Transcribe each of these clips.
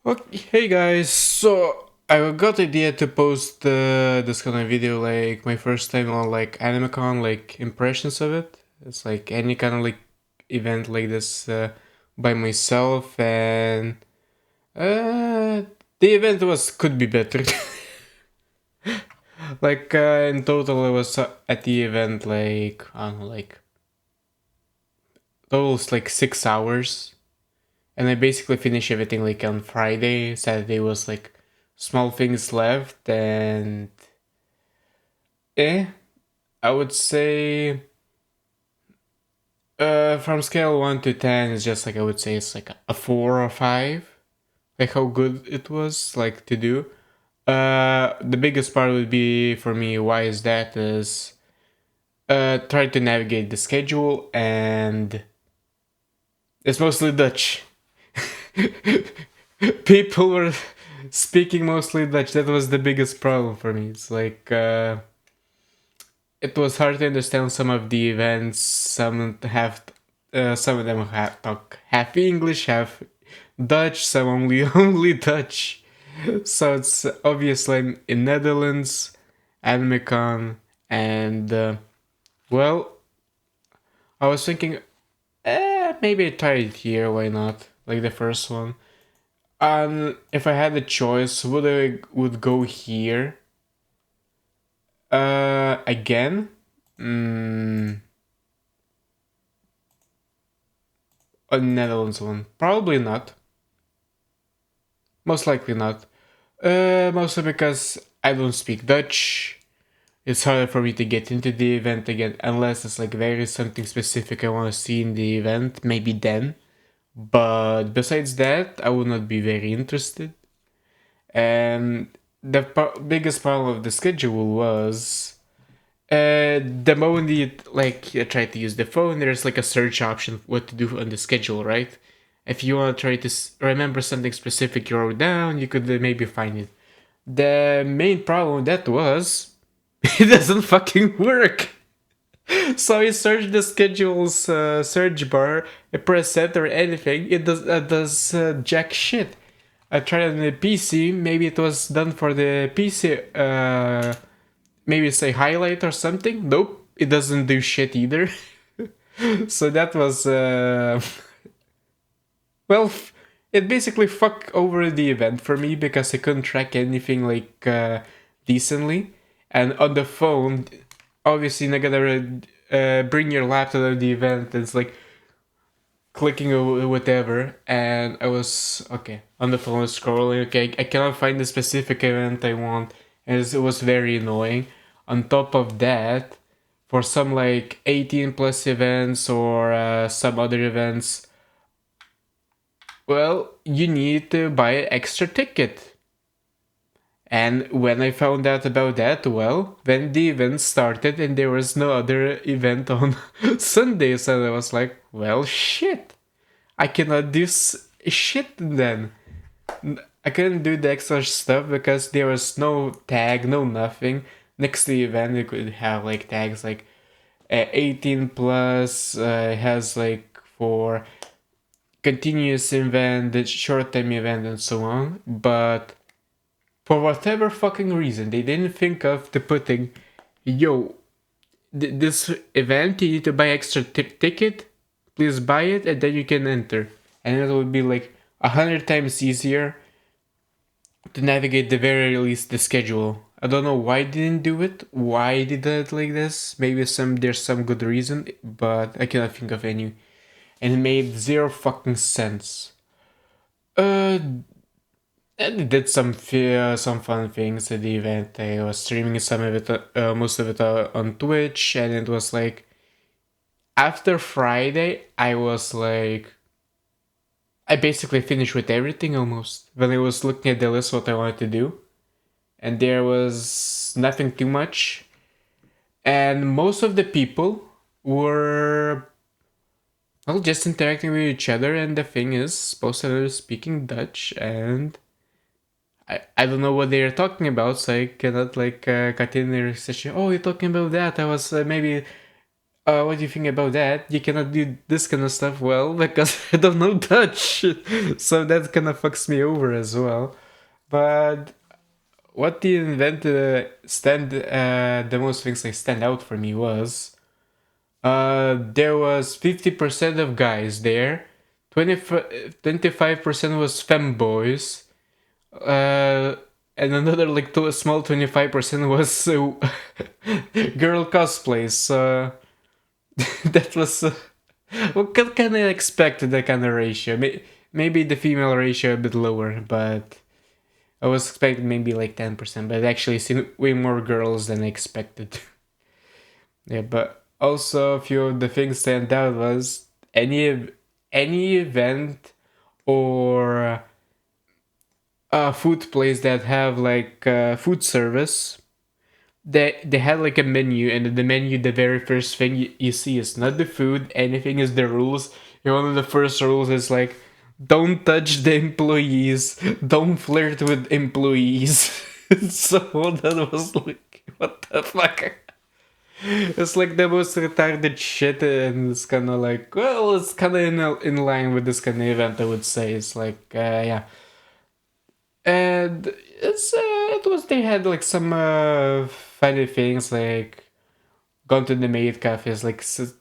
Okay, hey guys, so I got the idea to post this kind of video, like my first time on like animecon, like impressions of it. It's like any kind of like event like this by myself, and uh, the event was could be better. Like in total, I was at the event like I don't know, like total is like 6 hours. And I basically finished everything like on Friday. Saturday was like small things left, and I would say from scale 1 to 10 is just like I would say it's like a 4 or 5. Like how good it was like to do. The biggest part would be for me. Why is that? Is try to navigate the schedule, and it's mostly Dutch. People were speaking mostly Dutch. That was the biggest problem for me. It's like it was hard to understand some of the events. Some of them have talk half English, half Dutch. Some only only Dutch. So it's obviously in Netherlands, animecon, and well, I was thinking, maybe try it here. Why not? Like the first one. If I had the choice, would go here. Again. Mm, a Netherlands one. Probably not. Most likely not. Mostly because I don't speak Dutch. It's harder for me to get into the event again, unless it's like very something specific I want to see in the event. Maybe then. But besides that, I would not be very interested. And the biggest problem of the schedule was the moment you like you try to use the phone, there's like a search option what to do on the schedule, right? If you want to try to remember something specific you wrote down, you could maybe find it. The main problem with that was it doesn't fucking work. So I search the schedules search bar, I press enter or anything, it does jack shit. I tried it on the PC. Maybe it was done for the PC. Maybe say highlight or something. Nope, it doesn't do shit either. So that was well, it basically fucked over the event for me because I couldn't track anything like decently. And on the phone, obviously, you gotta bring your laptop to the event. It's like clicking or whatever, and I was okay on the phone scrolling. Okay, I cannot find the specific event I want, and it was very annoying. On top of that, for some like 18 plus events or some other events, well, you need to buy an extra ticket. And when I found out about that, well, when the event started and there was no other event on Sunday, so I was like, well, shit. I cannot do shit then. I couldn't do the extra stuff because there was no tag, no nothing. Next to the event, you could have like tags like 18 plus, has like for continuous event, the short time event, and so on. But for whatever fucking reason, they didn't think of the putting, yo, this event you need to buy extra ticket. Please buy it and then you can enter, and it would be like 100 times easier to navigate the very least the schedule. I don't know why they didn't do it. Why did it like this? Maybe there's some good reason, but I cannot think of any. And it made zero fucking sense. Uh, and they did some fun things at the event. I was streaming some of it, most of it on Twitch, and it was like after Friday, I was like, I basically finished with everything almost. When I was looking at the list, what I wanted to do, and there was nothing too much. And most of the people were well just interacting with each other. And the thing is, most of them are speaking Dutch, and I don't know what they're talking about, so I cannot like cut in their session. Oh, you're talking about that. I was maybe What do you think about that? You cannot do this kind of stuff well because I don't know Dutch, so that kind of fucks me over as well. But what the event the most things that stand out for me was there was 50% of guys there, 25% was femboys, uh, and another like a small 25% was girl cosplays. So that was what kind of expected that kind of ratio. Maybe the female ratio a bit lower, but I was expecting maybe like 10%, but actually seen way more girls than I expected. Yeah, but also a few of the things stand out was any event or food place that have like food service. They had like a menu, and in the menu, the very first thing you see is not the food. Anything is the rules. And one of the first rules is like, don't touch the employees, don't flirt with employees. So that was like, what the fuck? It's like the most retarded shit, and it's kind of like, well, it's kind of in line with this kind of event, I would say. It's like, yeah, and it was they had like some funny things like gone to the maid cafes, like some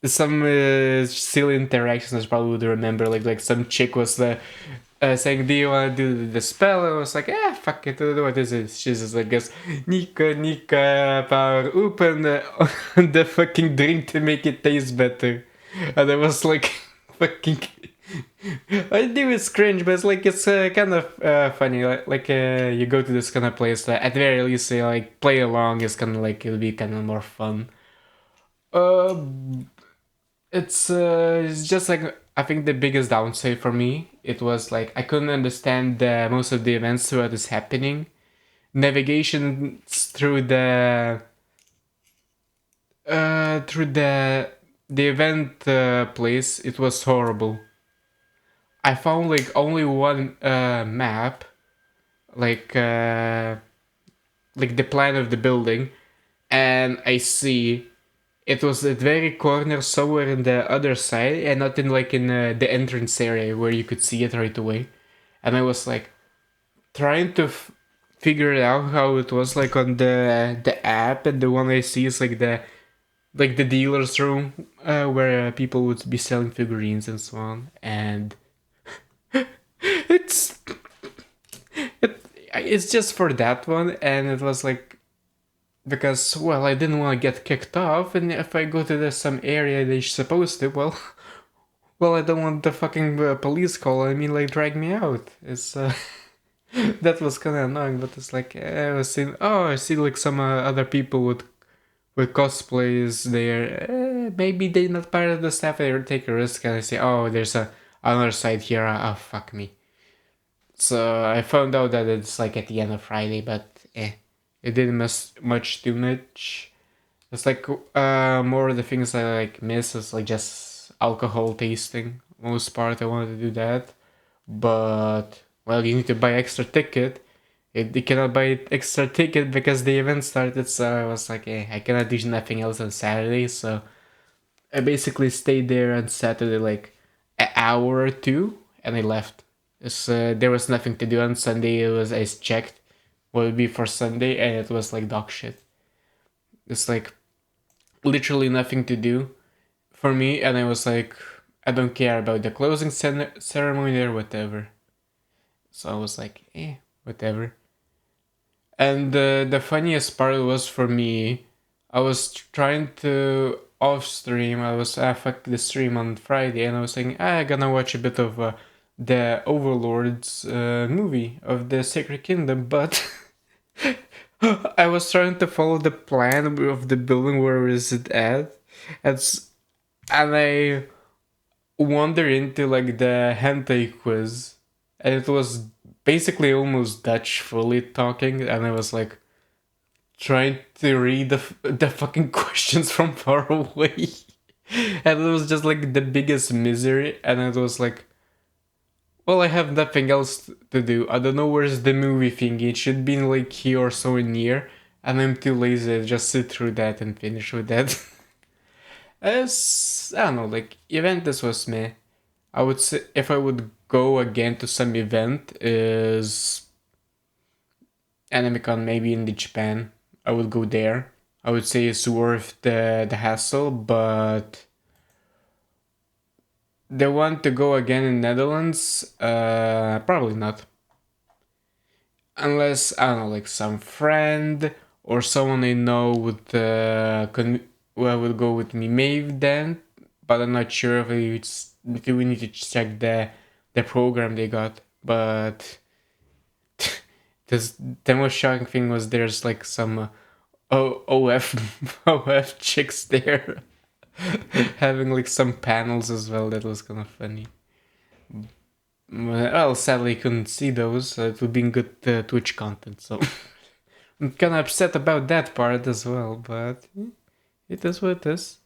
silly interactions I probably would remember. Like some chick was saying, "Do you want to do the spell?" I was like, "Yeah, fuck it. What is it?" She's just like, "Guess Nika, power open the fucking drink to make it taste better," and I was like, "Fucking." I do it's cringe, but it's kind of funny. You go to this kind of place that at the very least, like play along is kind of like it'll be kind of more fun. Uh, it's just like I think the biggest downside for me it was like I couldn't understand most of the events what is happening. Navigation through the event place it was horrible. I found like only one map, like uh, like the plan of the building, and I see it was at very corner somewhere in the other side, and not in the entrance area where you could see it right away. And I was like trying to figure it out how it was like on the app, and the one I see is like the dealer's room where people would be selling figurines and so on, and it's it's just for that one, and it was like because well I didn't want to get kicked off, and if I go to some area they're supposed to, well I don't want the fucking police call. I mean like drag me out. It's that was kind of annoying, but it's like I see like some other people with cosplays there. Maybe they're not part of the staff. They take a risk, and I say, oh, there's another side here. Oh fuck me. So I found out that it's like at the end of Friday, but it didn't miss much too much. It's like more of the things I like miss is like just alcohol tasting. Most part I wanted to do that, but well, you need to buy extra ticket. You cannot buy extra ticket because the event started. So I was like, I cannot do nothing else on Saturday. So I basically stayed there on Saturday like an hour or two, and I left. There was nothing to do on Sunday. I checked what would be for Sunday, and it was like dog shit. It's like literally nothing to do for me, and I was like, I don't care about the closing ceremony or whatever. So I was like, whatever. And the funniest part was for me, I was trying to off stream. I was fuck the stream on Friday, and I was saying I'm gonna watch a bit of the Overlord's movie of the Sacred Kingdom, but I was trying to follow the plan of the building. Where is it at? And and I wander into like the hentai quiz, and it was basically almost Dutch fully talking, and I was like trying to read the fucking questions from far away, and it was just like the biggest misery. And it was like, well, I have nothing else to do. I don't know where's the movie thingy. It should be like here or so near, and I'm too lazy to just sit through that and finish with that. As I don't know, like event this was me. I would say if I would go again to some event is animecon maybe in the Japan. I would go there. I would say it's worth the hassle, but the one to go again in Netherlands, probably not. Unless I don't know, like some friend or someone I know would well, will go with me. Maybe then, but I'm not sure if we need to check the program they got. But this the most shocking thing was there's like some OF OF chicks there having like some panels as well. That was kind of funny. Well, sadly, couldn't see those. So it would be good Twitch content. So I'm kind of upset about that part as well. But it is what it is,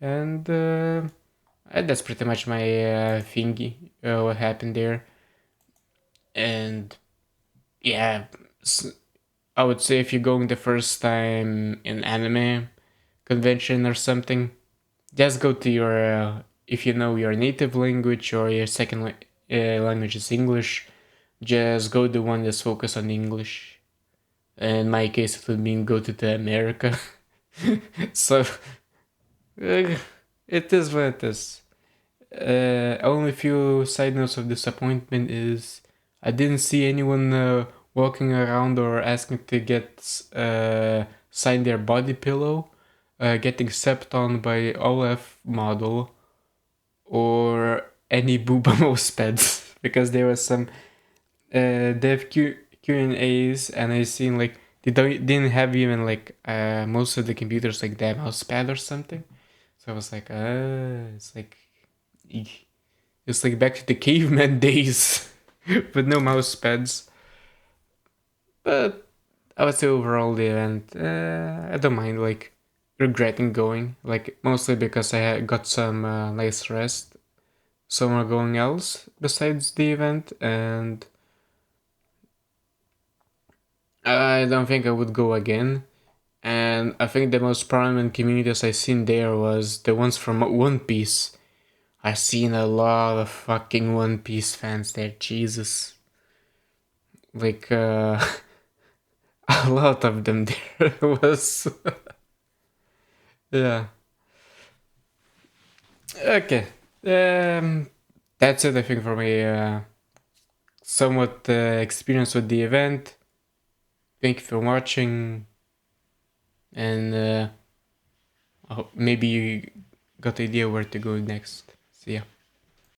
and that's pretty much my thingy. What happened there, and yeah, I would say if you're going the first time in anime convention or something, just go to your if you know your native language or your second language is English, just go the one that's focused on English. In my case, it would mean go to the America. So it is what it is. Only few side notes of disappointment is I didn't see anyone walking around or asking to get sign their body pillow, getting stepped on by OF model or any booba mouse pads because there was some dev Q and A's and I seen like didn't have even like most of the computers like the mouse pad or something. So I was like, eek. It's like back to the caveman days with no mouse pads. But I would say overall the event, I don't mind like regretting going, like mostly because I got some nice rest somewhere going else besides the event, and I don't think I would go again. And I think the most prominent communities I seen there was the ones from One Piece. I seen a lot of fucking One Piece fans there. Jesus, like a lot of them there was. Yeah. Okay. Um, that's it. I think for me. Somewhat experience with the event. Thank you for watching, and maybe you got idea where to go next. See ya.